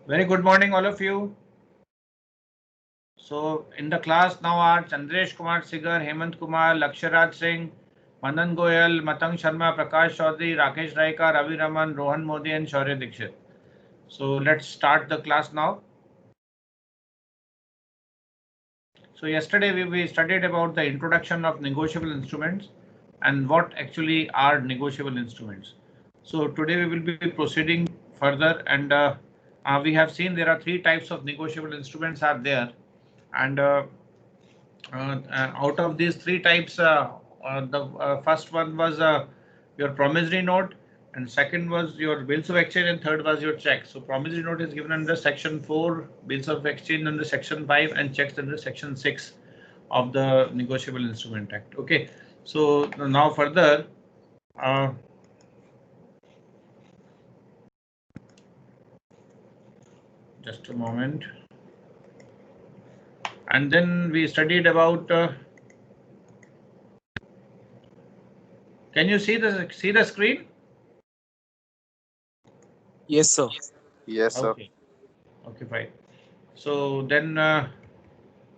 Very good morning, all of you. So, in the class now are Chandresh Kumar Sigar, Hemant Kumar, Laksharaj Singh, Manan Goyal, Matang Sharma, Prakash Chaudhary, Rakesh Raika, Ravi Raman, Rohan Modi, and Shaurya Dikshit. So, let's start the class now. So, yesterday we studied about the introduction of negotiable instruments and what actually are negotiable instruments. So, today we will be proceeding further, and we have seen there are three types of negotiable instruments are there, and out of these three types, the first one was your promissory note, and second was your bills of exchange, and third was your check. So promissory note is given under section 4, bills of exchange under section 5, and checks under section 6 of the Negotiable Instrument Act. Okay, so now further, just a moment, and then we studied about. Can you see the screen? Yes, sir. Yes, sir. Okay. Okay, fine. So then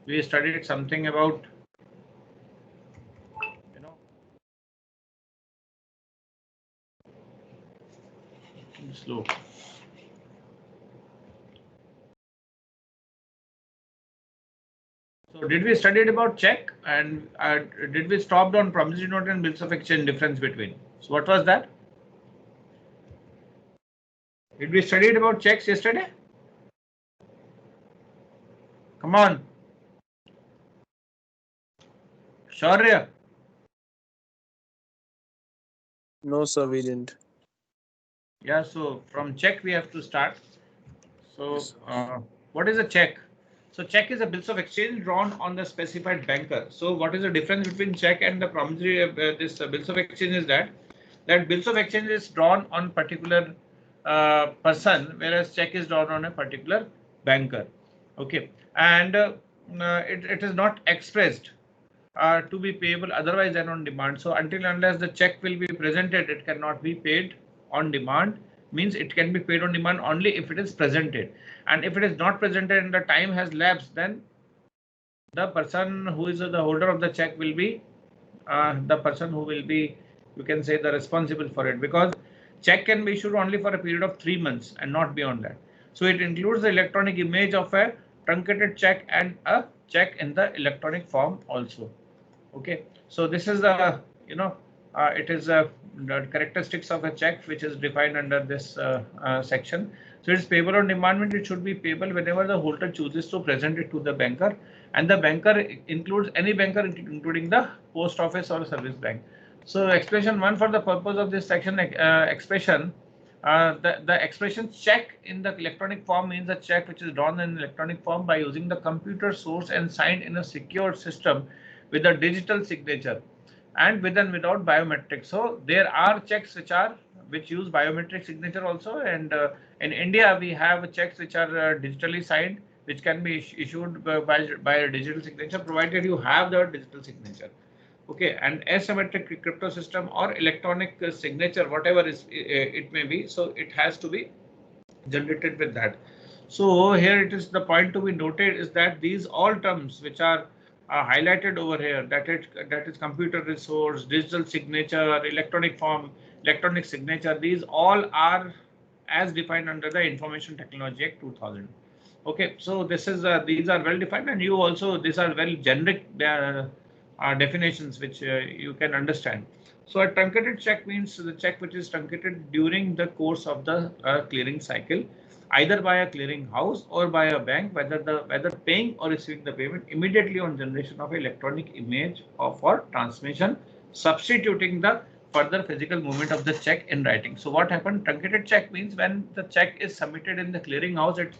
we studied something about, you know, slow. So did we studied about check, and did we stopped on promissory note and bills of exchange difference between? So what was that? Did we studied about checks yesterday? Come on, Shaurya. No, sir, we didn't. Yeah, so from check we have to start. So Yes. what is a check? So check is a bills of exchange drawn on the specified banker. So what is the difference between check and the promissory this bills of exchange is that bills of exchange is drawn on particular person, whereas check is drawn on a particular banker. Okay, and it is not expressed to be payable otherwise than on demand. So until unless the check will be presented, it cannot be paid on demand. Means it can be paid on demand only if it is presented, and if it is not presented and the time has lapsed, then the person who is the holder of the check will be the person who will be, you can say, the responsible for it, because check can be issued only for a period of 3 months and not beyond that. So it includes the electronic image of a truncated check and a check in the electronic form also. Okay, so this is the, it is the characteristics of a check which is defined under this section. So it's payable on demand means it should be payable whenever the holder chooses to present it to the banker, and the banker includes any banker including the post office or service bank. So expression 1, for the purpose of this section expression, the expression check in the electronic form means a check which is drawn in electronic form by using the computer source and signed in a secure system with a digital signature and with and without biometrics. So there are checks which use biometric signature also, and in India we have checks which are digitally signed, which can be issued by a digital signature, provided you have the digital signature. Okay, and asymmetric crypto system or electronic signature, whatever is it may be, so it has to be generated with that. So here it is, the point to be noted is that these all terms which are highlighted over here, that is computer resource, digital signature, electronic form, electronic signature, these all are as defined under the Information Technology Act 2000. Okay, so this is these are well defined, and you also, these are very generic definitions which you can understand. So a truncated check means the check which is truncated during the course of the clearing cycle, either by a clearing house or by a bank, whether paying or receiving the payment immediately on generation of electronic image or for transmission, substituting the further physical movement of the check in writing. So what happened? Truncated check means when the check is submitted in the clearing house, it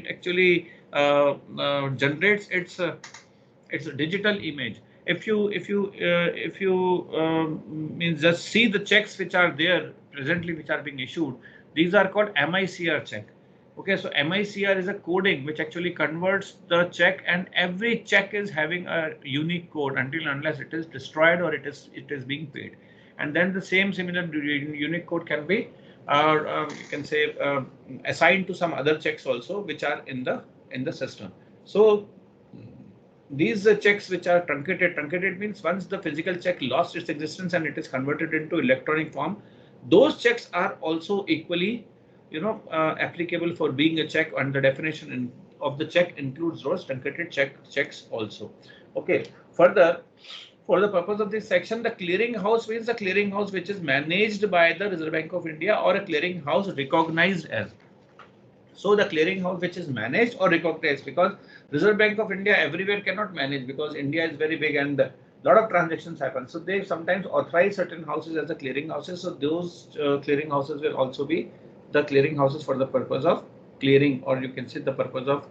actually generates its a digital image. If you means just see the checks which are there presently which are being issued, these are called MICR check. Okay, so MICR is a coding which actually converts the check, and every check is having a unique code until unless it is destroyed or it is being paid, and then the same similar unique code can be you can say assigned to some other checks also which are in the system. So these checks which are truncated means once the physical check lost its existence and it is converted into electronic form, those checks are also equally, applicable for being a check, and the definition of the check includes those truncated checks also. Okay. Further, for the purpose of this section, the clearing house means the clearing house which is managed by the Reserve Bank of India or a clearing house recognized as. So the clearing house which is managed or recognized, because Reserve Bank of India everywhere cannot manage because India is very big and a lot of transactions happen. So they sometimes authorize certain houses as the clearing houses. So those clearing houses will also be the clearing houses for the purpose of clearing, or you can say the purpose of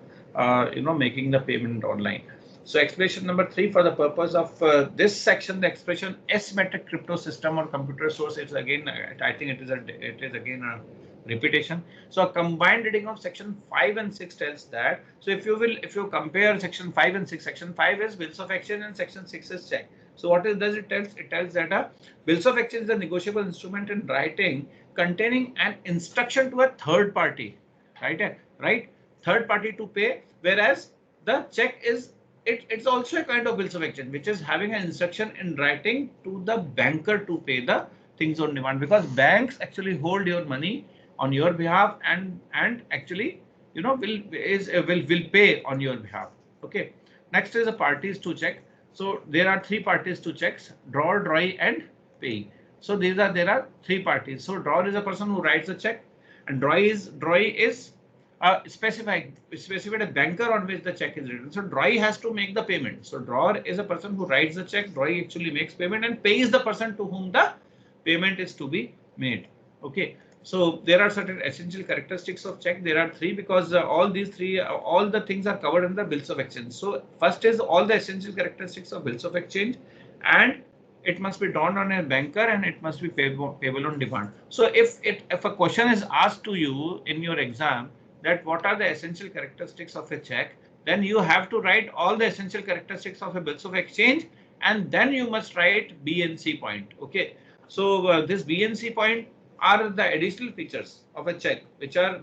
making the payment online. So explanation number 3, for the purpose of this section, the expression asymmetric crypto system or computer source is again, I think it is again a repetition. So a combined reading of section 5 and 6 tells that. So if you compare section 5 and 6, section 5 is bills of exchange and section 6 is check. So what it does, it tells that a bills of exchange is a negotiable instrument in writing containing an instruction to a third party, right? Third party to pay, whereas the check is it's also a kind of bills of exchange which is having an instruction in writing to the banker to pay the things on demand, because banks actually hold your money on your behalf and actually will pay on your behalf. Okay. Next is the parties to check. So there are 3 parties to checks: drawer, drawee, and payee. So there are 3 parties. So drawer is a person who writes the check, and drawee is specified a banker on which the check is written. So drawee has to make the payment. So drawer is a person who writes the check, drawee actually makes payment and pays the person to whom the payment is to be made. Okay. So there are certain essential characteristics of check. There are 3, because all these 3, all the things are covered in the bills of exchange. So first is all the essential characteristics of bills of exchange, and it must be drawn on a banker and it must be payable on demand. So if a question is asked to you in your exam that what are the essential characteristics of a check, then you have to write all the essential characteristics of a bills of exchange, and then you must write B and C point. Okay. So this B and C point are the additional features of a check which are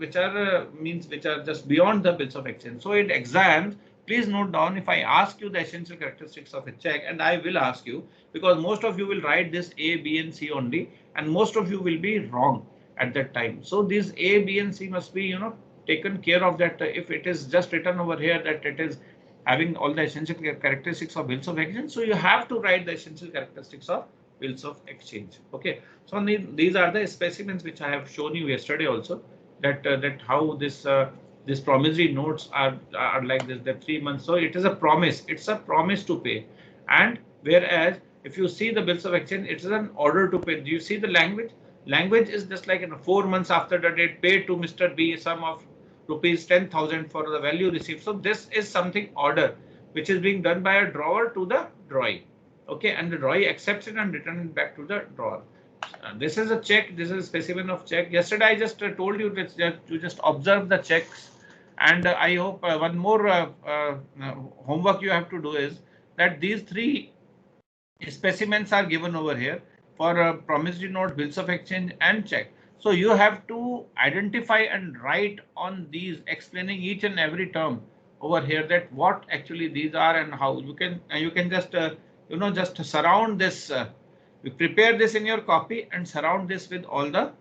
just beyond the bills of exchange. So in exams, please note down, if I ask you the essential characteristics of a check, and I will ask you, because most of you will write this A, B, and C only, and most of you will be wrong at that time. So these A, B, and C must be taken care of, that if it is just written over here that it is having all the essential characteristics of bills of exchange, so you have to write the essential characteristics of bills of exchange. Okay. So these are the specimens which I have shown you yesterday also, that how this promissory notes are like this, the 3 months. So it is a promise. It's a promise to pay. And whereas if you see the bills of exchange, it is an order to pay. Do you see the language? Language is just like 4 months after the date, paid to Mr. B sum of rupees 10,000 for the value received. So this is something order which is being done by a drawer to the drawee. Okay, and the drawee accepts it and returns it back to the drawer. This is a check. This is a specimen of check. Yesterday I just told you that you just observe the checks, and I hope one more homework you have to do is that these 3 specimens are given over here for promissory note, bills of exchange, and check. So you have to identify and write on these, explaining each and every term over here, that what actually these are and how you can just just surround this. You prepare this in your copy and surround this with all the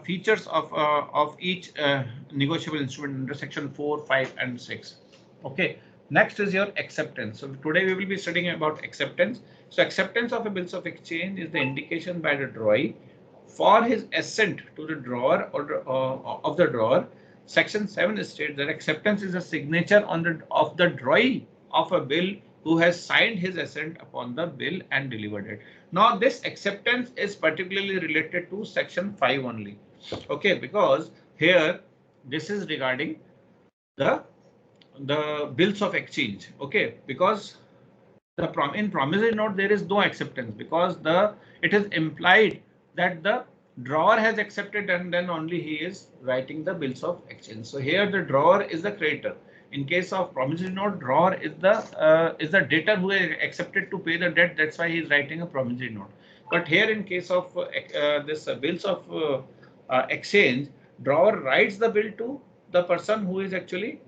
features of each negotiable instrument under section 4, 5, and 6. Okay. Next is your acceptance. So today we will be studying about acceptance. So acceptance of a bills of exchange is the indication by the drawee for his assent to the drawer or of the drawer. Section 7 states that acceptance is a signature on of the drawee of a bill who has signed his assent upon the bill and delivered it. Now this acceptance is particularly related to section 5 only. Okay, because here this is regarding the bills of exchange. Okay, because in promissory note there is no acceptance, because it is implied that the drawer has accepted and then only he is writing the bills of exchange. So here the drawer is the creditor. In case of promissory note, drawer is the debtor who has accepted to pay the debt. That's why he is writing a promissory note. But here in case of this bills of exchange, drawer writes the bill to the person who is actually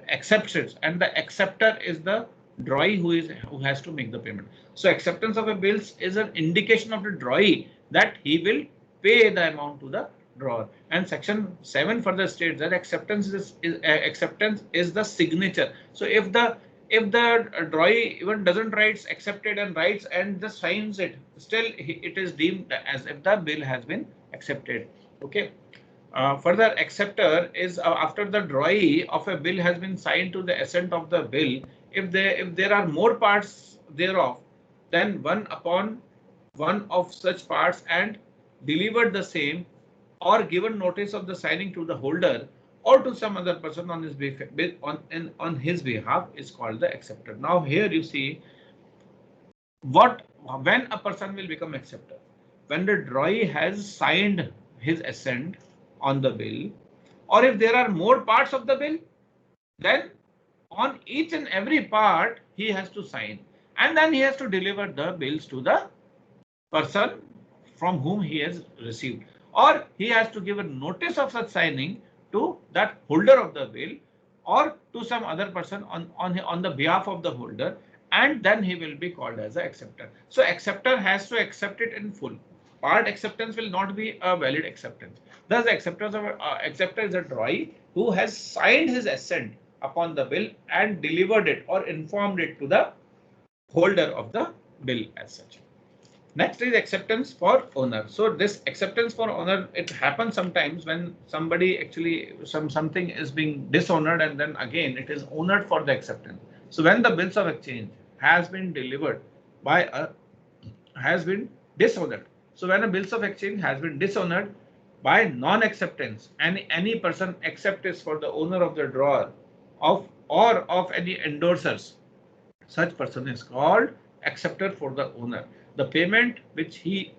accepts it, and the acceptor is the drawee who has to make the payment. So acceptance of a bills is an indication of the drawee that he will pay the amount to the drawer. And section 7 further states that acceptance is the signature. So if the drawee even doesn't write accepted and writes and just signs it, still it is deemed as if the bill has been accepted. Okay. Further, acceptor is after the drawee of a bill has been signed to the assent of the bill. If there are more parts thereof, then one upon one of such parts and delivered the same, or given notice of the signing to the holder or to some other person on his behalf is called the acceptor. Now here you see when a person will become acceptor, when the drawee has signed his assent on the bill, or if there are more parts of the bill, then on each and every part he has to sign, and then he has to deliver the bills to the person from whom he has received, or he has to give a notice of such signing to that holder of the bill or to some other person on the behalf of the holder, and then he will be called as an acceptor. So acceptor has to accept it in full. Part acceptance will not be a valid acceptance. Thus, acceptor is a drawee who has signed his assent upon the bill and delivered it or informed it to the holder of the bill as such. Next is acceptance for owner. So this acceptance for owner, it happens sometimes when somebody actually something is being dishonored and then again it is honored for the acceptance. So when the bills of exchange has been delivered has been dishonored. So when a bills of exchange has been dishonored by non-acceptance, and any person accepts for the owner of the drawer of any endorsers, such person is called acceptor for the owner. The payment which he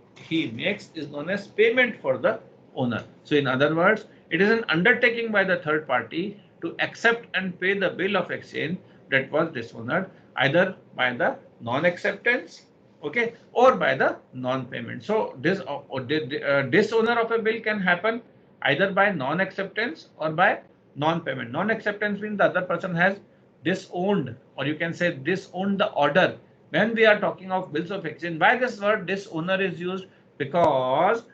makes is known as payment for the owner. So in other words, it is an undertaking by the third party to accept and pay the bill of exchange that was dishonored either by the non-acceptance, okay, or by the non-payment. So this dishonor of a bill can happen either by non-acceptance or by non-payment. Non-acceptance means the other person has disowned, or you can say disowned the order. When we are talking of bills of exchange, why this word dishonor is used? Because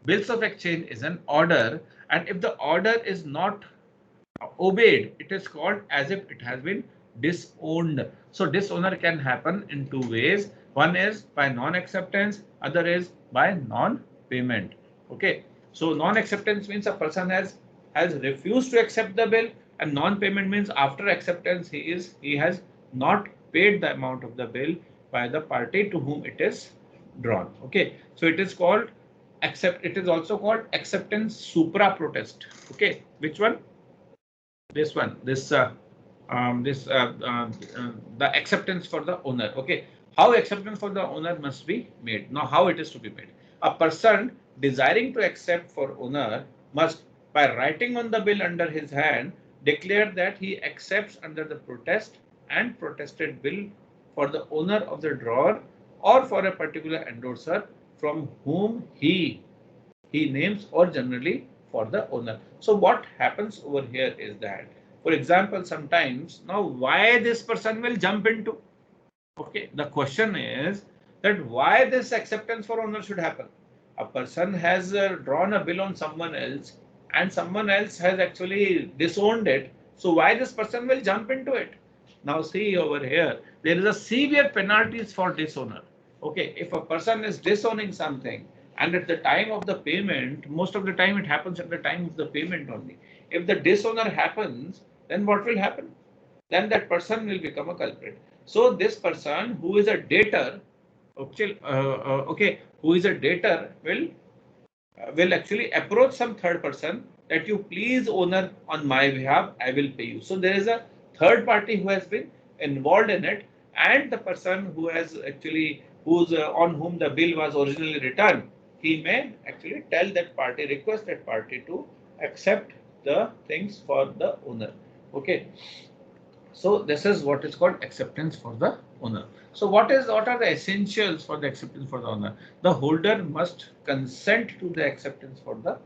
bills of exchange is an order, and if the order is not obeyed, it is called as if it has been disowned. So dishonor can happen in two ways. One is by non-acceptance, other is by non-payment. Okay. So non-acceptance means a person has refused to accept the bill, and non-payment means after acceptance he has not paid the amount of the bill by the party to whom it is drawn. Okay. So it is called it is also called acceptance supra protest. Okay. Which one? This one. The acceptance for the owner. Okay. How acceptance for the owner must be made. Now how it is to be made. A person desiring to accept for owner must, by writing on the bill under his hand, declare that he accepts under the protest and protested bill for the owner of the drawer or for a particular endorser from whom he names, or generally for the owner. So what happens over here is that, for example, sometimes now why this person will jump into, okay, the question is that why this acceptance for owner should happen. A person has drawn a bill on someone else and someone else has actually disowned it. So why this person will jump into it? Now see over here, there is a severe penalties for dishonor. Okay, if a person is disowning something and at the time of the payment, most of the time it happens at the time of the payment only. If the dishonor happens, then what will happen? Then that person will become a culprit. So this person who is a debtor, okay, who is a debtor will actually approach some third person that you please owner on my behalf, I will pay you. So there is a third party who has been involved in it, and the person who has actually on whom the bill was originally returned, he may actually tell that party, request that party to accept the things for the owner. Okay. So this is what is called acceptance for the owner. So what are the essentials for the acceptance for the owner? The holder must consent to the acceptance for the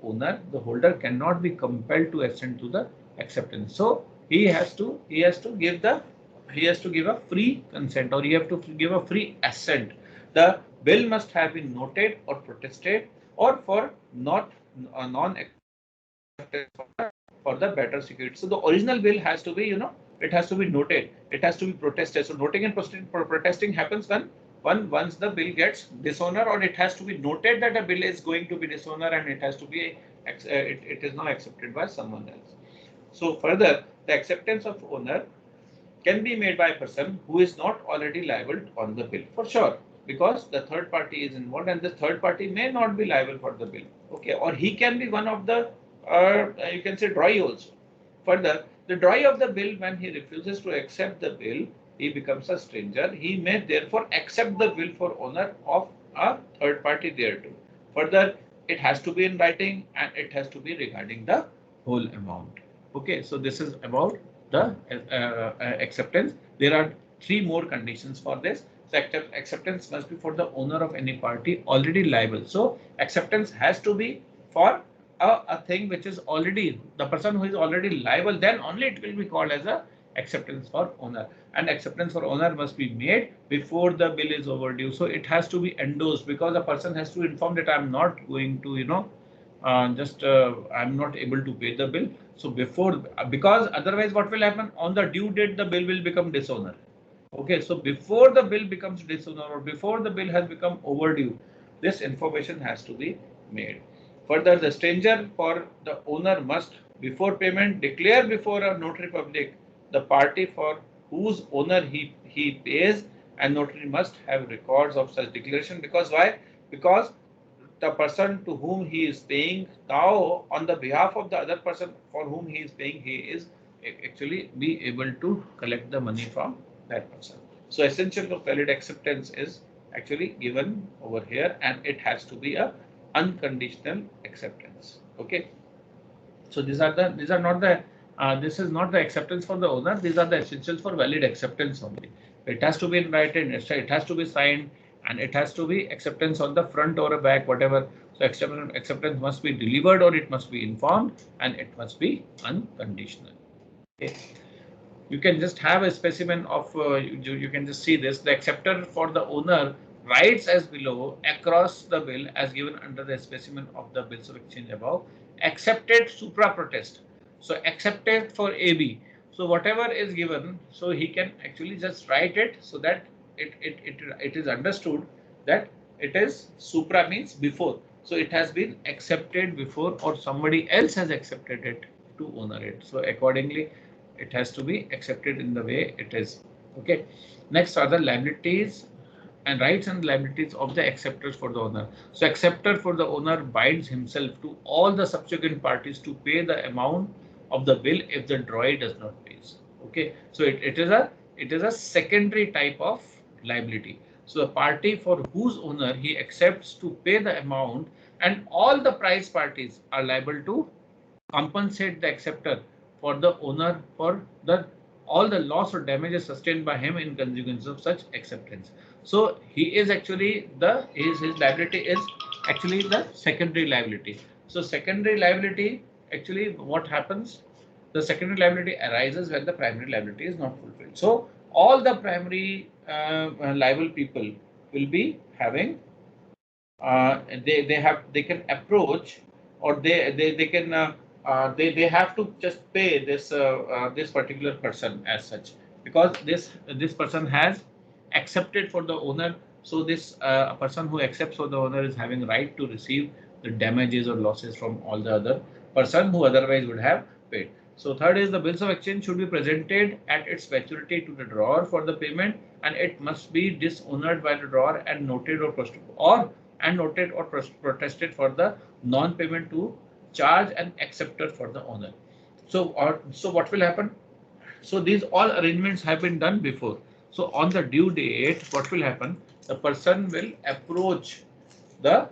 owner. The holder cannot be compelled to assent to the acceptance. So he has to give a free consent, or he have to give a free assent. The bill must have been noted or protested, or for not non for the better security. So the original bill has to be, it has to be noted, it has to be protested. So noting and protesting happens when once the bill gets dishonor, or it has to be noted that a bill is going to be dishonor, and it has to be it is now accepted by someone else. So further, the acceptance of owner can be made by a person who is not already liable on the bill, for sure, because the third party is involved, and the third party may not be liable for the bill. Okay, or he can be one of the you can say drawee also. Further, the drawee of the bill, when he refuses to accept the bill, he becomes a stranger. He may therefore accept the bill for owner of a third party thereto. Further, it has to be in writing, and it has to be regarding the whole amount. Okay, so this is about the acceptance. There are three more conditions for this. So acceptance must be for the owner of any party already liable. So acceptance has to be for a thing which is already, the person who is already liable, then only it will be called as a acceptance for owner. And acceptance for owner must be made before the bill is overdue. So it has to be endorsed, because the person has to inform that I'm not going to, I'm not able to pay the bill. So because otherwise what will happen, on the due date the bill will become dishonor. Okay, so before the bill becomes dishonor, or before the bill has become overdue, this information has to be made. Further, the stranger for the owner must, before payment, declare before a notary public the party for whose owner he pays, and notary must have records of such declaration. Because why? Because the person to whom he is paying, now on the behalf of the other person for whom he is paying, he is actually be able to collect the money from that person. So essential of valid acceptance is actually given over here, and it has to be a unconditional acceptance. Okay, so this is not the acceptance for the owner. These are the essentials for valid acceptance only. It has to be in writing, it has to be signed, and it has to be acceptance on the front or a back, whatever. So acceptance must be delivered, or it must be informed, and it must be unconditional. Okay. You can just have a specimen of, you can just see this. The acceptor for the owner writes as below across the bill as given under the specimen of the bills of exchange above. Accepted supra protest. So accepted for AB. So whatever is given, so he can actually just write it, so that it is understood that it is supra means before. So it has been accepted before, or somebody else has accepted it to honor it. So accordingly, it has to be accepted in the way it is. Okay. Next are the liabilities and rights and liabilities of the acceptors for the owner. So acceptor for the owner binds himself to all the subsequent parties to pay the amount of the bill if the drawee does not pay. Okay. So it is a secondary type of liability. So the party for whose owner he accepts to pay the amount, and all the price parties are liable to compensate the acceptor for the owner for the all the loss or damages sustained by him in consequence of such acceptance. So he is actually his liability is actually the secondary liability. So secondary liability, actually what happens, the secondary liability arises when the primary liability is not fulfilled. So all the primary liable people will be having they can approach, or they can they have to just pay this particular person as such, because this person has accepted for the owner. So this person who accepts for the owner is having right to receive the damages or losses from all the other person who otherwise would have paid. So third is the bills of exchange should be presented at its maturity to the drawer for the payment, and it must be dishonored by the drawer and noted or protested for the non-payment to charge an acceptor for the owner. So what will happen? So these all arrangements have been done before. So on the due date, what will happen? The person will approach the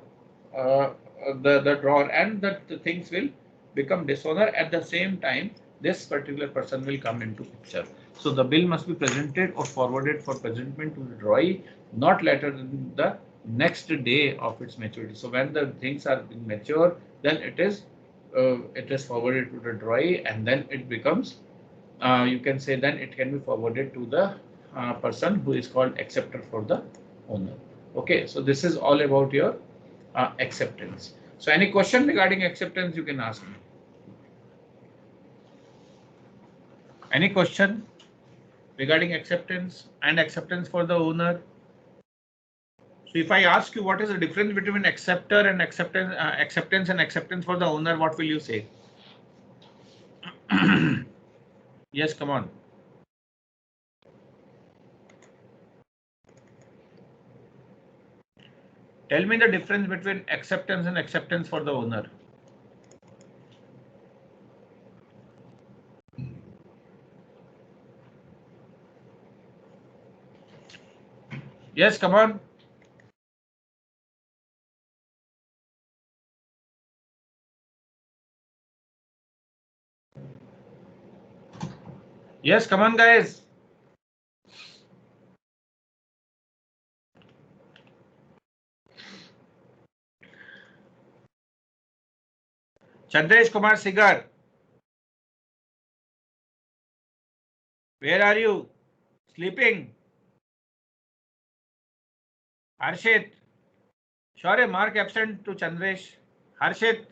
the drawer, and the things will become dishonor. At the same time, this particular person will come into picture. So the bill must be presented or forwarded for presentment to the drawee not later than the next day of its maturity. So when the things are mature, then it is forwarded to the drawee, and then it becomes, you can say, then it can be forwarded to the person who is called acceptor for the owner. Okay, so this is all about your acceptance. So any question regarding acceptance, you can ask me. Any question regarding acceptance and acceptance for the owner? So if I ask you what is the difference between acceptor and acceptance and acceptance for the owner, what will you say? Yes, come on. Tell me the difference between acceptance and acceptance for the owner. Yes, come on. Yes, come on, guys. Chandresh Kumar Sigar, where are you? Sleeping? Harshit, sure, mark absent to Chandresh. Harshit,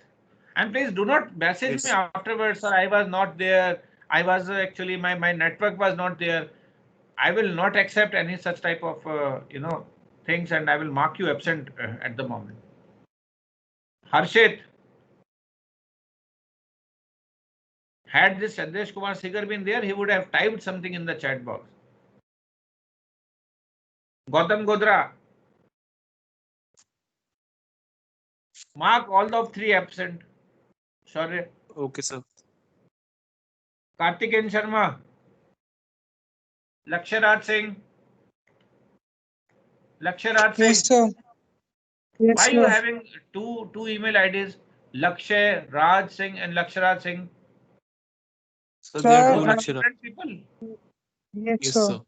and please do not message me Yes. afterwards, sir. I was not there. I was actually, my network was not there. I will not accept any such type of things, and I will mark you absent at the moment. Harshit, had this Chandresh Kumar Sigar been there, he would have typed something in the chat box. Gautam Godra, mark all of three absent. Sorry. Okay, sir. Kartikeyan Sharma, Laksharaj Singh, Laksharaj Singh. Yes, sir. Yes, Why are you sir. having two email IDs, Lakshay Raj Singh and Laksharaj Singh? So there are Sir, two Both are lecture. different people. Yes, Yes, sir. sir.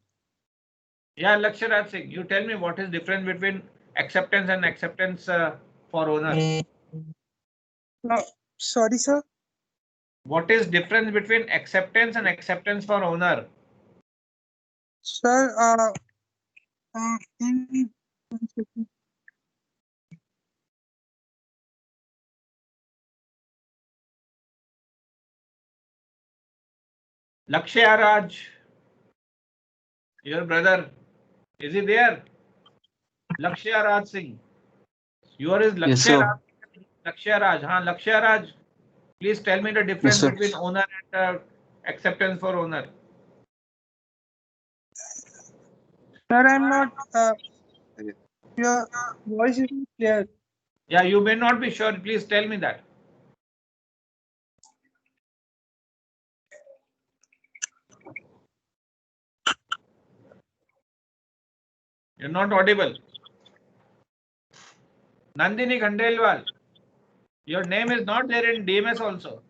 Yeah, Laksharaj Singh, you tell me what is difference between acceptance and acceptance for owner. Sorry, sir. What is difference between acceptance and acceptance for owner? Sir, in Lakshya Raj, your brother, is he there? Lakshya Raj Singh. Your is Yes, Lakshya sir. Raj. Lakshya Raj. Huh? Lakshya Raj, please tell me the difference sir. between owner and acceptance for owner. sir, I'm not. Your voice isn't clear. Yeah, you may not be sure. Please tell me that. You're not audible. Nandini Khandelwal, your name is not there in DMS also.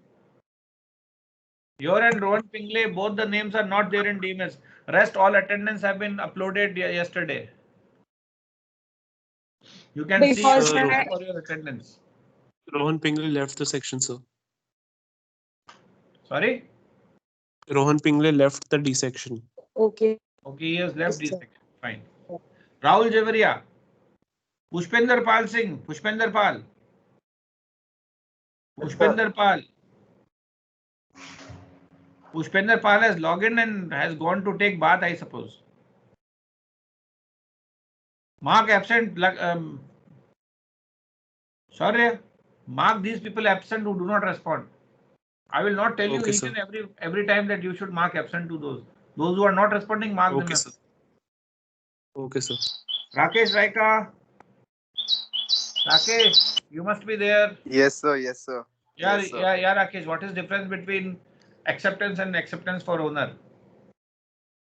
Your and Rohan Pingle, both the names are not there in DMS. Rest all attendance have been uploaded yesterday. You can see Because Sir, for your attendance. Rohan Pingle left the section, sir. Sorry? Rohan Pingle left the D section. Okay. Okay, he has left this section. Fine. Rahul Javaria. Pushpender Pal Singh. Pushpender Pal. Pushpender Pal. Pushpender Pal has logged in and has gone to take bath, I suppose. Mark absent. Sorry. Mark these people absent who do not respond. I will not tell you Okay, each sir. and every time that you should mark absent to those. Those who are not responding, mark them Okay, sir. absent. Okay, sir. Rakesh Raika. Rakesh, you must be there. Yes, sir. Yes, sir. Yeah, Yes, sir. yeah, Rakesh. What is difference between acceptance and acceptance for owner?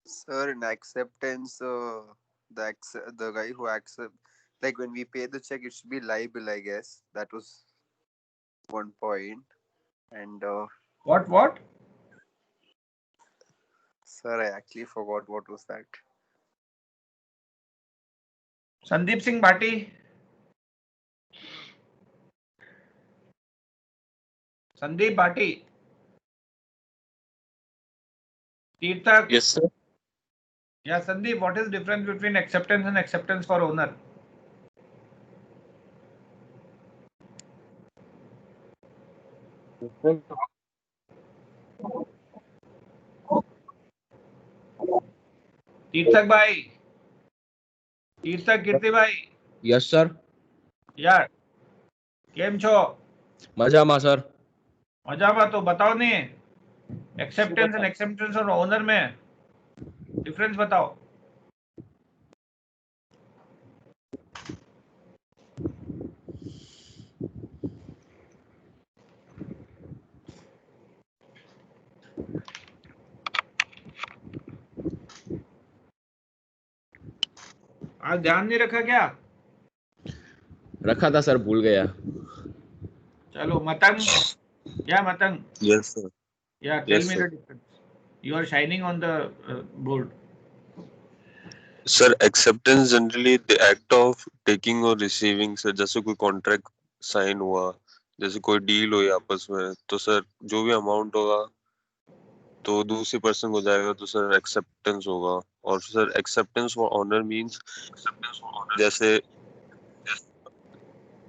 Sir, in acceptance, the guy who accept, like when we pay the check, it should be liable, I guess. That was one point. And What? Sir, I actually forgot what was that. Sandeep Singh Bhati. Sandeep Bhati. Tirthak. Yes, sir. Yeah, Sandeep, what is difference between acceptance and acceptance for owner? Tirthak bhai. Tirthak Kirti bhai. Yes, sir. यार કેમ છો મજામાં sir. મજામાં તો बताओ ને acceptance and acceptance और owner में डिफरेंस बताओ. आज ध्यान नहीं रखा क्या? रखा था सर, भूल गया. चलो Matang. Yeah, Matang. Yes, sir. Yeah, tell Yes, me sir. the difference. You are shining on the board. Sir, acceptance generally the act of taking or receiving. Sir जैसे कोई कॉन्ट्रैक्ट साइन हुआ, जैसे कोई डील हुई आपस में, तो सर जो भी अमाउंट होगा तो दूसरे पर्सन को जाएगा, तो सर एक्सेप्टेंस होगा. और सर एक्सेप्टेंस फॉर ऑनर मींस जैसे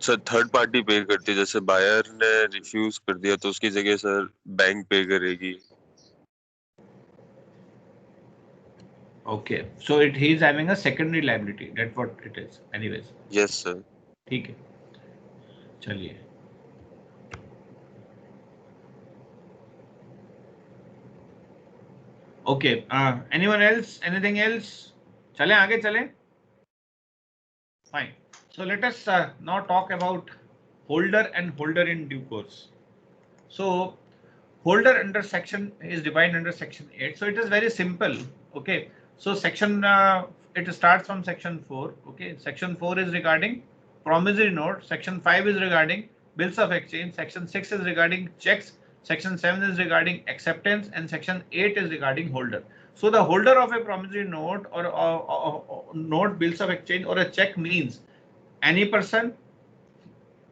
सर थर्ड पार्टी पे करती है, जैसे बायर ने रिफ्यूज कर दिया तो उसकी जगह सर बैंक पे करेगी. Okay, so he is having a secondary liability. That's what it is. Anyways. Yes, sir. ठीक है. चलिए. Okay. Anyone else? Anything else? चले आगे चले. Fine. So let us now talk about holder and holder in due course. So holder under section is defined under section 8. So it is very simple. Okay. So section it starts from section 4. Okay. Section 4 is regarding promissory note. Section 5 is regarding bills of exchange. Section 6 is regarding checks. Section 7 is regarding acceptance, and section 8 is regarding holder. So the holder of a promissory note or note, bills of exchange, or a check means any person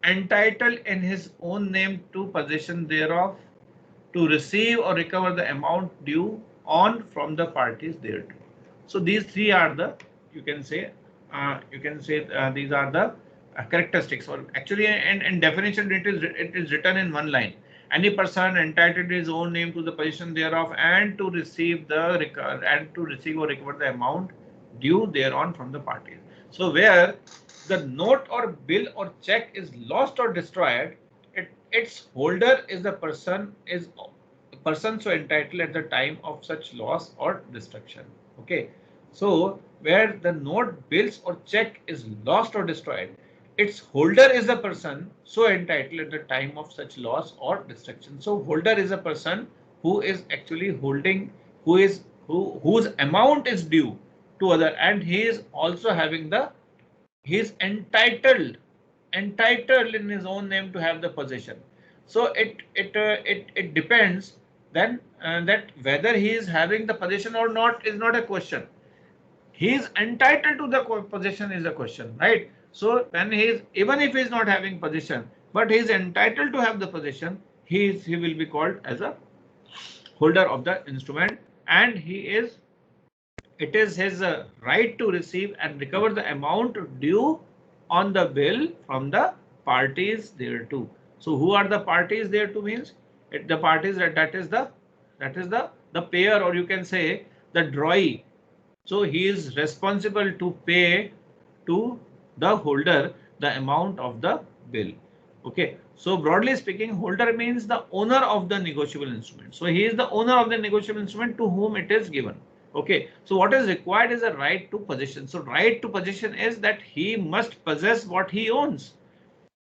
entitled in his own name to possession thereof, to receive or recover the amount due on from the parties thereto. So these three are the, you can say these are the characteristics, or actually in definition it is written in one line. Any person entitled his own name to the possession thereof and to receive or recover the amount due thereon from the parties. So where the note or bill or check is lost or destroyed, its holder is the person so entitled at the time of such loss or destruction. Okay, so where the note, bills or check is lost or destroyed, its holder is the person so entitled at the time of such loss or destruction. So holder is a person who is actually holding, whose amount is due to other, and he is also having he is entitled in his own name to have the possession. So it depends then that whether he is having the possession or not is not a question. He is entitled to the possession is a question, right? So when he is, even if he is not having possession, but he is entitled to have the possession, he will be called as a holder of the instrument, and it is his right to receive and recover the amount due on the bill from the parties thereto. So who are the parties thereto means the parties that is the payer, or you can say the drawee. So he is responsible to pay to the holder the amount of the bill. Okay, so broadly speaking, holder means the owner of the negotiable instrument. So he is the owner of the negotiable instrument to whom it is given. Okay, so what is required is a right to possession. So right to possession is that he must possess what he owns.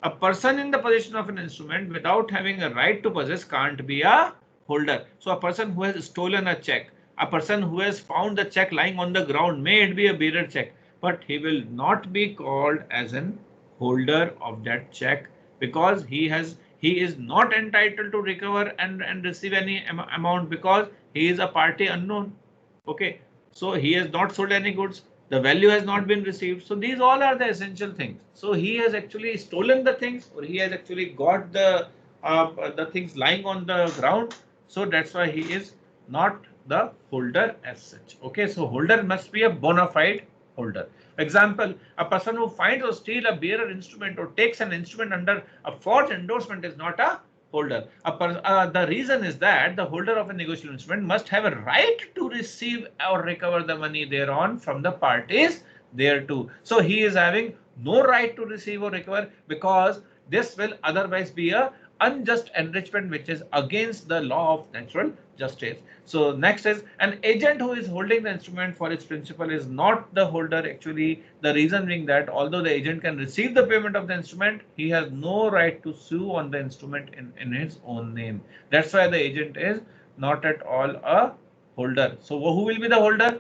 A person in the possession of an instrument without having a right to possess can't be a holder. So a person who has stolen a check, a person who has found the check lying on the ground, may it be a bearer check, but he will not be called as an holder of that check, because he is not entitled to recover and receive any amount, because he is a party unknown. Okay, so he has not sold any goods. The value has not been received. So these all are the essential things. So he has actually stolen the things, or he has actually got the things lying on the ground. So that's why he is not the holder as such. Okay, so holder must be a bona fide holder. Example, a person who finds or steals a bearer instrument or takes an instrument under a forged endorsement is not a holder. The reason is that the holder of a negotiable instrument must have a right to receive or recover the money thereon from the parties thereto. So he is having no right to receive or recover, because this will otherwise be a unjust enrichment which is against the law of natural justice. So next is an agent who is holding the instrument for its principal is not the holder. Actually, the reason being that although the agent can receive the payment of the instrument, he has no right to sue on the instrument in his own name. That's why the agent is not at all a holder. So who will be the holder?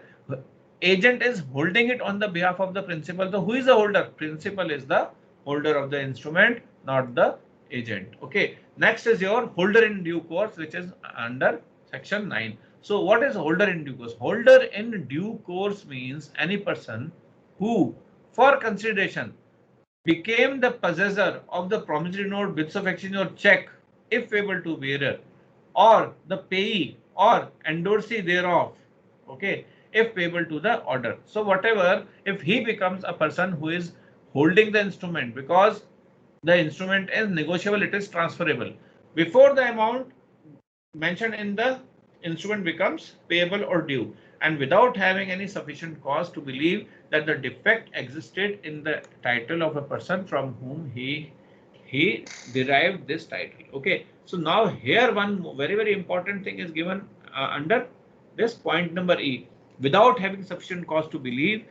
Agent is holding it on the behalf of the principal. So who is the holder? Principal is the holder of the instrument, not the agent. Okay. Next is your holder in due course, which is under section 9. So what is holder in due course? Holder in due course means any person who, for consideration, became the possessor of the promissory note, bills of exchange or check, if payable to bearer, or the payee or endorsee thereof, okay, if payable to the order. So whatever, if he becomes a person who is holding the instrument, because the instrument is negotiable, it is transferable, before the amount mentioned in the instrument becomes payable or due, and without having any sufficient cause to believe that the defect existed in the title of a person from whom he derived this title. Okay, so now here one very important thing is given under this point number E, without having sufficient cause to believe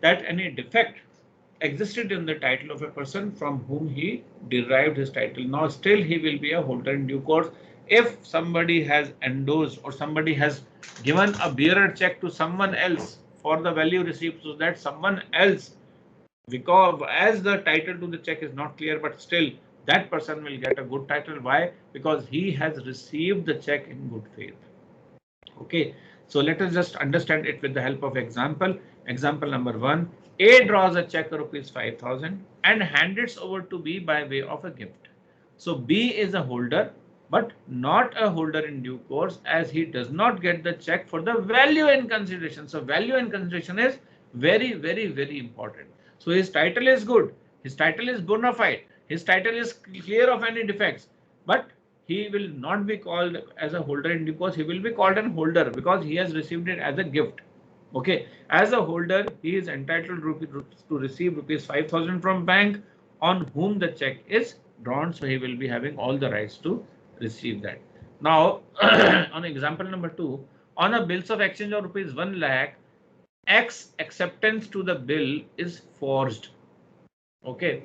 that any defect existed in the title of a person from whom he derived his title. Now still he will be a holder in due course. If somebody has endorsed or somebody has given a bearer check to someone else for the value received, so that someone else, because as the title to the check is not clear, but still that person will get a good title. Why? Because he has received the check in good faith. Okay, so let us just understand it with the help of example. Example number 1, A draws a check of rupees 5,000 and hands it over to B by way of a gift. So B is a holder, but not a holder in due course, as he does not get the check for the value in consideration. So value in consideration is very important. So his title is good, his title is bona fide, his title is clear of any defects, but he will not be called as a holder in due course. He will be called an holder because he has received it as a gift. Okay, as a holder, he is entitled to receive rupees 5,000 from bank on whom the check is drawn. So he will be having all the rights to receive that. Now, on example number 2, on a bills of exchange of rupees 1 lakh, X acceptance to the bill is forged. Okay,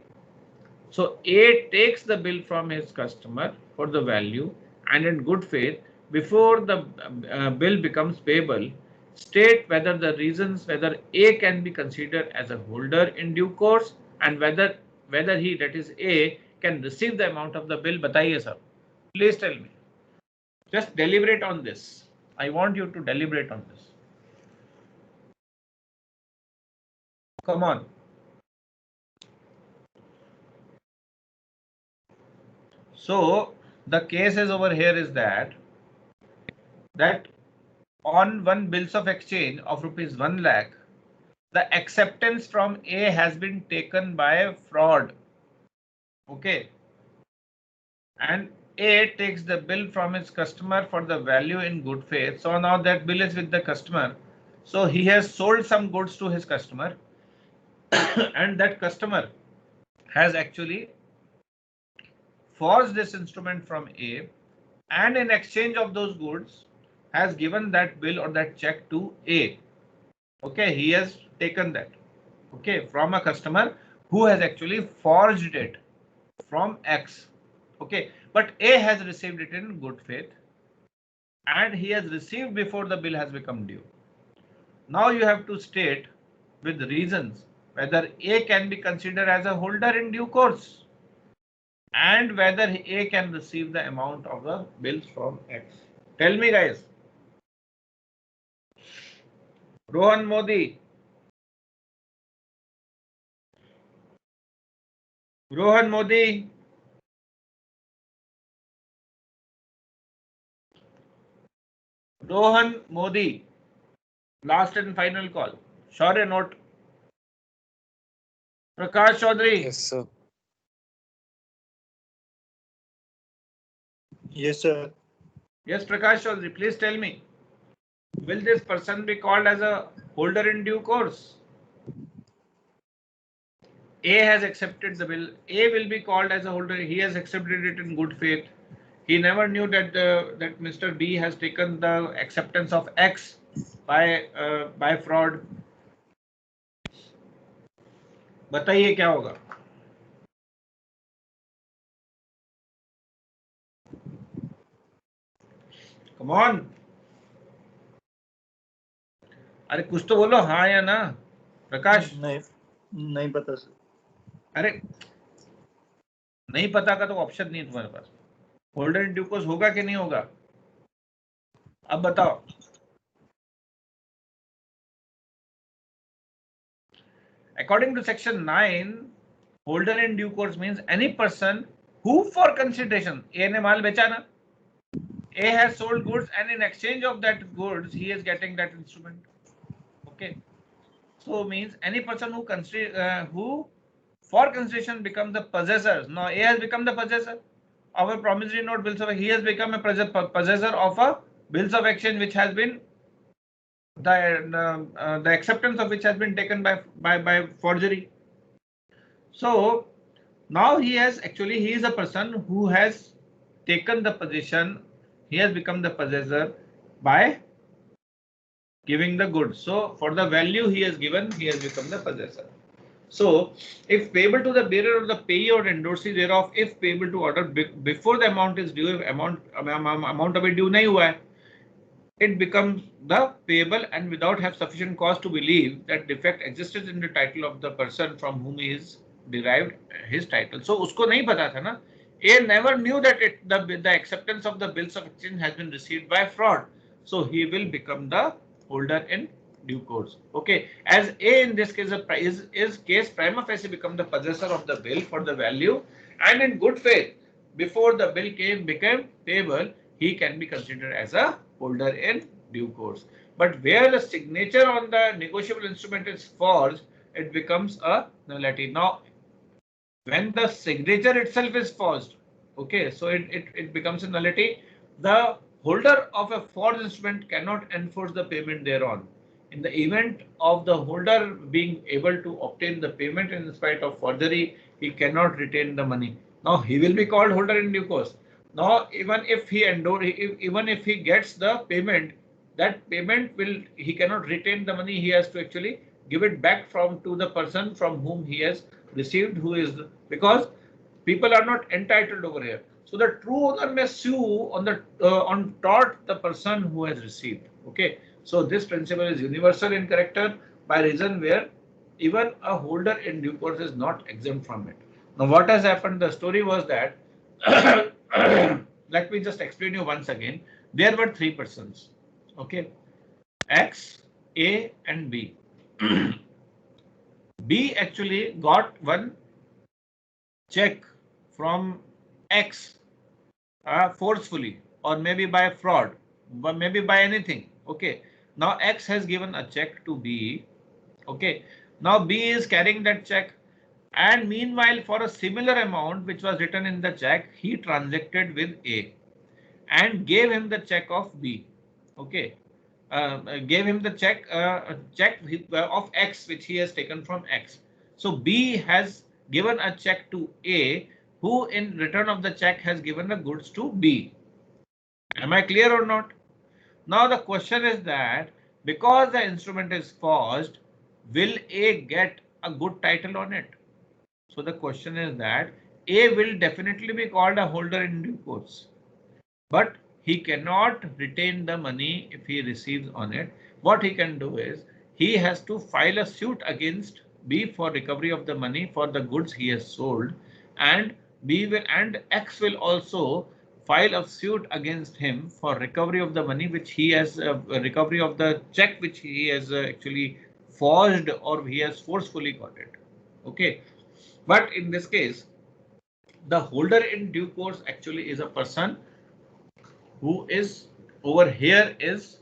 so A takes the bill from his customer for the value, and in good faith, before the bill becomes payable, state whether the reasons whether A can be considered as a holder in due course, and whether he, that is A, can receive the amount of the bill. Bataiye sir, please tell me. Just deliberate on this. I want you to deliberate on this. Come on. So the case is over here is that on one bills of exchange of rupees 1 lakh, the acceptance from A has been taken by fraud. Okay, and A takes the bill from his customer for the value in good faith. So now that bill is with the customer. So he has sold some goods to his customer and that customer has actually forged this instrument from A, and in exchange of those goods has given that bill or that check to A. Okay, he has taken that, okay, from a customer who has actually forged it from X. Okay, but A has received it in good faith and he has received before the bill has become due. Now you have to state with reasons whether A can be considered as a holder in due course and whether A can receive the amount of the bills from X. Tell me, guys. Rohan Modi. Rohan Modi. Rohan Modi. Last and final call. Shaurya note. Prakash Chaudhary. Yes, sir. Yes, Prakash Chaudhary, please tell me. Will this person be called as a holder in due course? A has accepted the bill. A will be called as a holder. He has accepted it in good faith. He never knew that that Mr. B has taken the acceptance of X by fraud. बताइए क्या होगा? Come on. अरे कुछ तो बोलो हाँ या ना प्रकाश. नहीं पता सर. अरे नहीं पता का तो ऑप्शन नहीं है तुम्हारे पास. होल्डर इन ड्यू कोर्स होगा कि नहीं होगा? अब बताओ. According to section 9, holder in due course means any person who for consideration, A ने माल बेचा ना, A has sold goods and in exchange of that goods he is getting that instrument. Okay, so means any person who for consideration becomes the possessor. Now A has become the possessor of a promissory note bills of he has become a possessor of a bills of exchange which has been the acceptance of which has been taken by forgery. So now he is a person who has taken the position. He has become the possessor by giving the goods. So for the value he has given, he has become the possessor. So if payable to the bearer or the payee or endorsee thereof, if payable to order before the amount is due, if amount of it due nahi hua hai, it becomes the payable and without have sufficient cause to believe that defect existed in the title of the person from whom he is derived his title. So usko nahi pata tha na. A never knew that the acceptance of the bills of exchange has been received by fraud. So he will become the holder in due course. Okay, as A in this case is case prima facie become the possessor of the bill for the value and in good faith before the bill became payable, he can be considered as a holder in due course. But where the signature on the negotiable instrument is forged, it becomes a nullity. Now, when the signature itself is forged, okay, so it becomes a nullity. The holder of a forged instrument cannot enforce the payment thereon. In the event of the holder being able to obtain the payment in spite of forgery, he cannot retain the money. Now he will be called holder in due course. Now even if he gets the payment, that payment he cannot retain the money. He has to actually give it back to the person from whom he has received, because people are not entitled over here. So the true owner may sue on tort the person who has received. Okay. So this principle is universal in character by reason where even a holder in due course is not exempt from it. Now what has happened? The story was that let me just explain you once again. There were three persons. Okay, X, A, and B. B actually got one check from X forcefully, or maybe by fraud, but maybe by anything. Okay. Now X has given a check to B. Okay. Now B is carrying that check, and meanwhile, for a similar amount which was written in the check, he transacted with A and gave him the check of B. Okay. Gave him the check of X which he has taken from X. So B has given a check to A, who in return of the check has given the goods to B. Am I clear or not? Now the question is that because the instrument is forged, will A get a good title on it? So the question is that A will definitely be called a holder in due course, but he cannot retain the money if he receives on it. What he can do is he has to file a suit against B for recovery of the money for the goods he has sold, and X will also file a suit against him for recovery of the money which he has, recovery of the check which he has actually forged or he has forcefully got it. Okay, but in this case, the holder in due course actually is a person who is over here is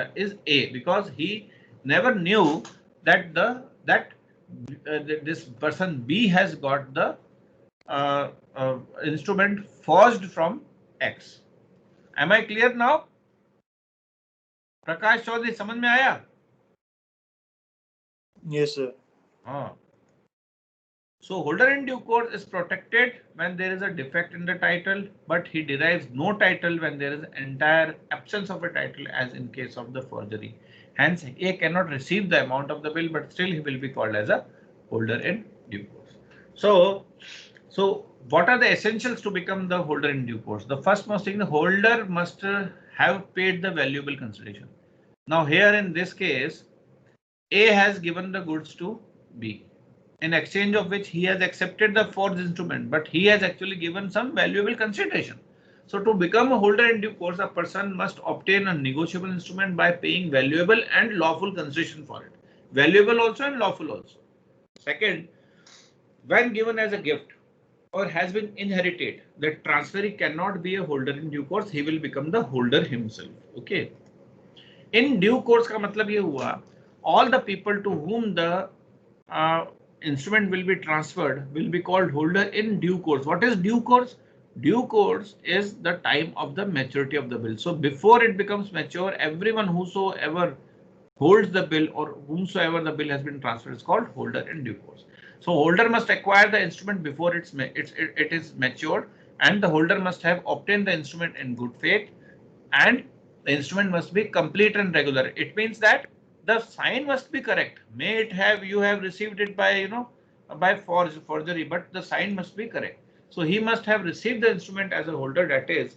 A, because he never knew that this person B has got the instrument forged from X. Am I clear now? Prakash Chaudhary, समझ में आया? Yes, sir. So holder in due course is protected when there is a defect in the title, but he derives no title when there is entire absence of a title, as in case of the forgery. Hence, A cannot receive the amount of the bill, but still he will be called as a holder in due course. So what are the essentials to become the holder in due course? The first most thing, the holder must have paid the valuable consideration. Now here in this case, A has given the goods to B, in exchange of which he has accepted the forged instrument, but he has actually given some valuable consideration. So to become a holder in due course, a person must obtain a negotiable instrument by paying valuable and lawful consideration for it. Valuable also and lawful also. Second, when given as a gift or has been inherited, the transferee cannot be a holder in due course. He will become the holder himself. Okay. In due course का मतलब ये हुआ, all the people to whom the instrument will be transferred will be called holder in due course. What is due course? Due course is the time of the maturity of the bill. So before it becomes mature, everyone whosoever holds the bill or whomsoever the bill has been transferred is called holder in due course. So holder must acquire the instrument before it is matured, and the holder must have obtained the instrument in good faith, and the instrument must be complete and regular. It means that the sign must be correct. May it have, you have received it by, by forgery, but the sign must be correct. So he must have received the instrument as a holder. That is,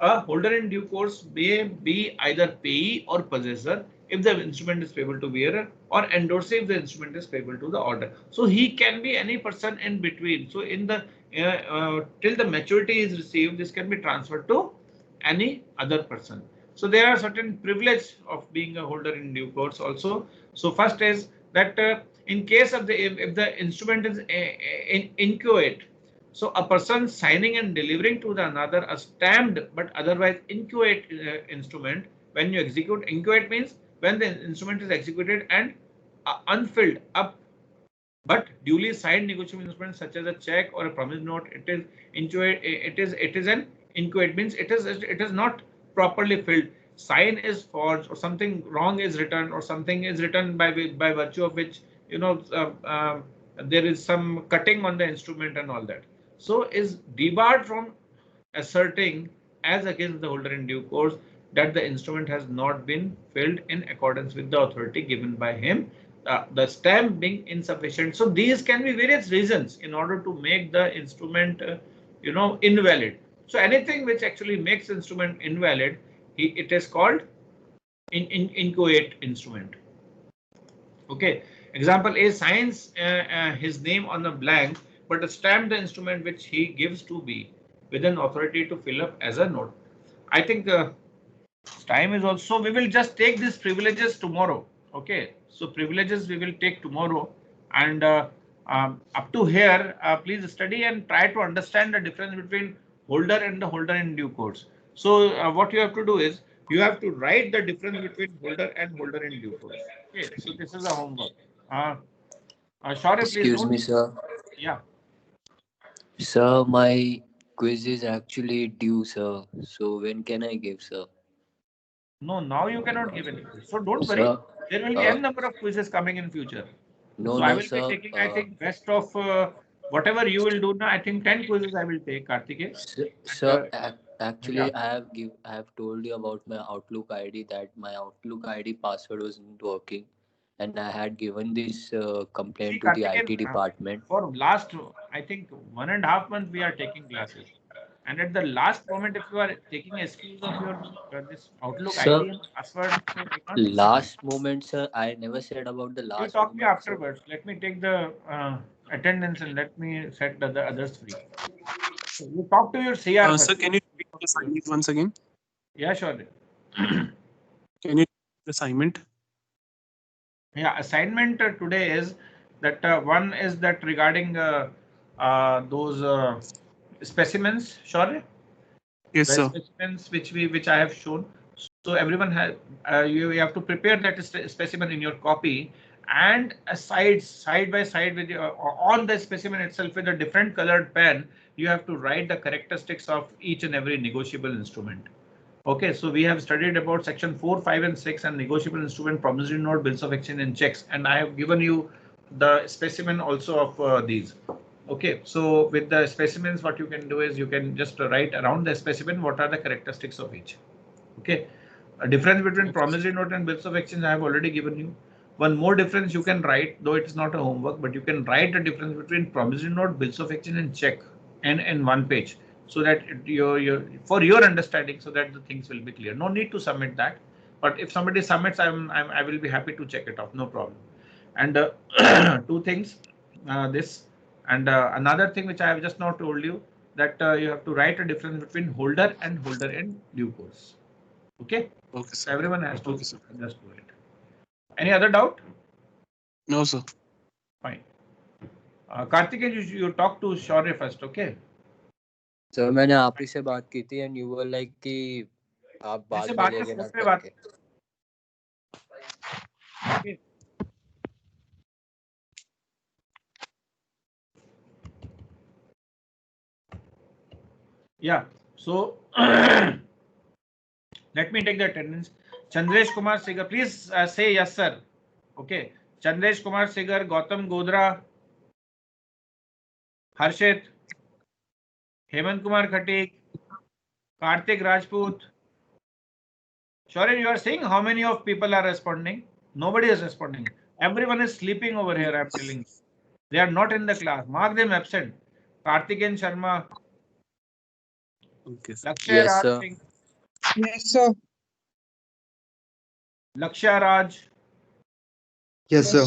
a holder in due course may be either payee or possessor if the instrument is payable to bearer, or endorser if the instrument is payable to the order. So he can be any person in between. So in the till the maturity is received, this can be transferred to any other person. So there are certain privileges of being a holder in due course also. So first is that in case of if the instrument is inchoate, so a person signing and delivering to the another a stamped but otherwise inchoate instrument, when you execute, inchoate means when the instrument is executed and unfilled up but duly signed negotiable instrument such as a check or a promise note, it is inchoate. It is an inchoate means it is not properly filled. Sign is forged, or something wrong is written, or something is written by virtue of which there is some cutting on the instrument and all that. So is debarred from asserting as against the holder in due course that the instrument has not been filled in accordance with the authority given by him, the stamp being insufficient. So these can be various reasons in order to make the instrument invalid. So anything which actually makes instrument invalid, it is called inchoate instrument. Okay. Example, A signs his name on the blank, but stamp the instrument which he gives to B with an authority to fill up as a note. I think time is also, we will just take these privileges tomorrow. Okay. So privileges we will take tomorrow, and up to here, please study and try to understand the difference between holder and the holder in due course. So what you have to do is you have to write the difference between holder and holder in due course. Okay, so this is a homework. Shaurya, please. Excuse me, sir. Yeah. Sir, my quiz is actually due, sir. So when can I give, sir? No, now you cannot give any quiz. So don't worry. Sir, There will be n number of quizzes coming in future. No, so I no, will sir. be taking, I think, best of whatever you will do now. I think 10 quizzes I will take, Karthikeya. Sir, actually, I have told you about my Outlook ID, that my Outlook ID password wasn't working, and I had given this complaint to the IT department. For last, I think 1.5 months we are taking classes, and at the last moment, if you are taking excuse of your this Outlook Sir, ID and password, so I can't. Last moment, sir. I never said about the last. You talk moment, me afterwards. Sir. Let me take the attendance and let me set the others free. So you talk to your CR first. Sir, can you assignment once again? Yeah, sure. Can you assignment? Yeah, assignment today is that one is that regarding those specimens. Sure. Yes, The sir. specimens which I have shown. So everyone has you have to prepare that specimen in your copy, and a side by side with your, on the specimen itself with a different colored pen, you have to write the characteristics of each and every negotiable instrument. Okay, so we have studied about section 4, 5 and 6 and negotiable instrument, promissory note, bills of exchange and checks, and I have given you the specimen also of these. Okay, so with the specimens, what you can do is you can just write around the specimen what are the characteristics of each. Okay, a difference between promissory note and bills of exchange I have already given you. One more difference you can write, though it is not a homework, but you can write the difference between promissory note, bills of exchange and check in one page, so that for your understanding, so that the things will be clear. No need to submit that, but if somebody submits, I will be happy to check it off, no problem. And two things, this and another thing which I have just now told you, that you have to write a difference between holder and holder in due course. Okay. Okay, So sir. everyone has to Okay, sir. just do it. Any other doubt? No, sir. Fine. Karthikeyan, you talk to Shaurya first, okay? Sir मैंने आप ही से बात की थी and you were like कि आप ऐसे बाद में बात ले में लेना फोन पे बात करके. Okay. Yeah. So let me take the attendance. Chandresh Kumar Segar, please say yes, sir. Okay. Chandresh Kumar Segar, Gautam Godra, Harshit, Hemant Kumar Khatik, Karthik Rajput. Shaurya, you are saying how many of people are responding? Nobody is responding. Everyone is sleeping over here, I'm telling you. They are not in the class. Mark them absent. Karthikeyan Sharma, Okay, sir. Lakshya Yes, Raj sir. Singh, Yes, sir. Lakshya Raj, Yes, sir.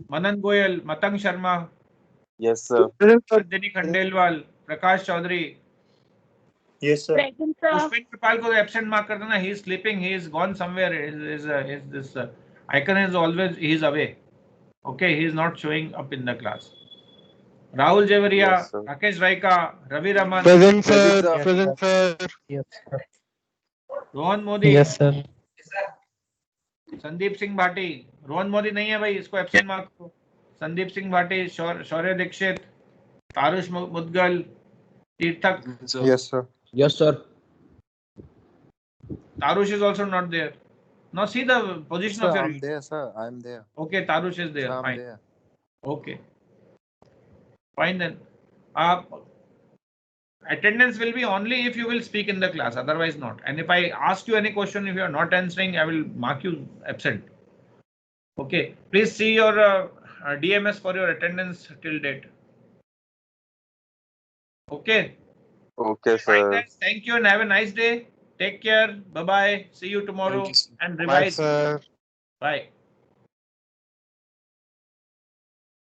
Manan Goyal, Matang Sharma, Yes, sir. Nandini Khandelwal, Prakash Chaudhary. Yes, sir. Pushpin Kripal को absent mark कर देना. He is sleeping. He is gone somewhere. This icon is always he is away. Okay, he is not showing up in the class. Rahul Javaria, Yes, sir. Rakesh Raika, Ravi Raman, Present, sir. sir. Present, sir. Yes, sir. Rohan Modi, Yes, sir. Sandeep Singh Bhati. Rohan Modi नहीं है भाई, इसको absent mark करो. संदीप सिंह भाटी, शौर्य Dixit, तारुष Mudgal, तीर्थक. Sir. Yes, sir. Yes, sir. Tarush is also not there. Now see the position Sir, of your. I'm there, sir. I'm there. Okay, Tarush is there. Sir, I'm Fine. there. Okay. Fine then. Attendance will be only if you will speak in the class, otherwise not. And if I ask you any question, if you are not answering, I will mark you absent. Okay. Please see your DMS for your attendance till date. Okay. Okay, Fine sir. then. Thank you and have a nice day. Take care. Bye bye. See you tomorrow. Thank you, sir. And Bye, revise. sir. Bye.